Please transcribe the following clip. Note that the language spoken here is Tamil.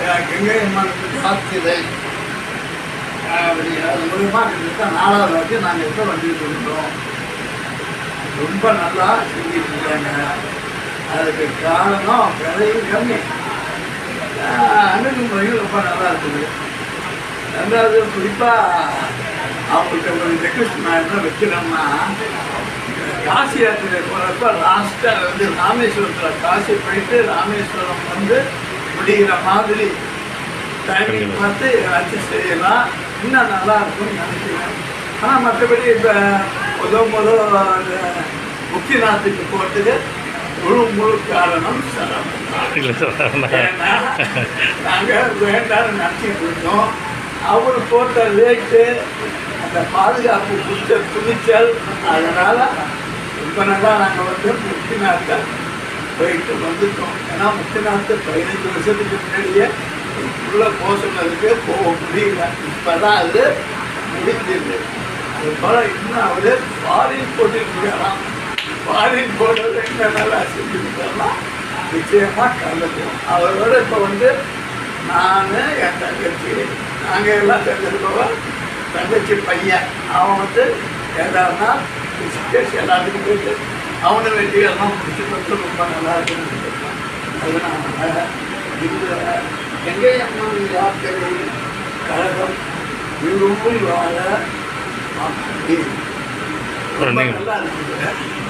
கங்கை அம்மனுக்கு காத்திரை அப்படி அது மூலியமாக கிட்டத்தட்ட 4வது வாட்டி நாங்கள் எப்போ வந்துட்டு இருந்தோம். ரொம்ப நல்லா செஞ்சுட்டு இருக்காங்க. அதுக்கு காரணம் விலையும் கம்மி, அணுகுமுறையும் ரொம்ப நல்லா இருக்குது. ரெண்டாவது குறிப்பாக அவங்கள்ட்ட ஒரு ரெக்வஸ்ட் நான் என்ன வைக்கிறேன்னா, காசி யாத்திரை போகிறப்ப லாஸ்ட்டாக வந்து ராமேஸ்வரத்தில் காசி போயிட்டு ராமேஸ்வரம் வந்து முடிகிற மாதிரி டைமிங் பார்த்து ஏதாச்சும் செய்யலாம், இன்னும் நல்லா இருக்கும்னு நினைக்கிறேன். ஆனால் மற்றபடி இப்போ முதல் முக்கியநாத்துக்கு போகிறதுக்கு முழு காரணம் சரவணன். ஏன்னா நாங்கள் வேண்டாம்னு நினச்சிட்டு இருந்தோம். அவர் போட்ட ரேட்டு, அந்த பாதுகாப்பு துணிச்சல், அதனால் ரொம்ப நல்லா நாங்கள் வந்து முக்கியநாத்தை போயிட்டு வந்துட்டோம். ஏன்னா முக்கியநாத்து 15 வருஷத்துக்கு முன்னாடியே உள்ளே போக சொன்னதுக்கு போக முடியல. இப்போ தான் அது முடிஞ்சது. அது போல் இன்னும் அவர் ஃபாரின் போட்டுருக்கலாம். ஃபாரின் போடுறது என்ன நல்லா செஞ்சுருக்கலாம், நிச்சயமாக கலந்துக்குவோம். அவரோட இப்போ வந்து நான் என் தங்கச்சி, நாங்கள் எல்லாம் தெரிஞ்சிருக்கோம். தங்கச்சி பையன் அவன் வந்து ஏதாவதுனா பிஸ்கெட்ஸ் எல்லாத்துக்கும் போயிட்டு அவனை வெட்டியெல்லாம் முடிச்சு கொடுத்து ரொம்ப நல்லா இருக்குன்னு சொல்லுவான். அதனால் இந்த கங்கை அம்மன் யாத்திரை கழகம் விரும்பும் வாழ ரொம்ப நல்லா இருக்குது.